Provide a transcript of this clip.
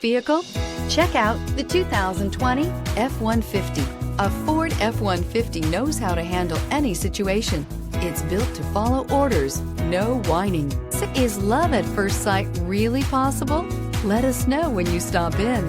vehicle? Check out the 2020 F-150. A Ford F-150 knows how to handle any situation. It's built to follow orders, no whining. Is love at first sight really possible? Let us know when you stop in.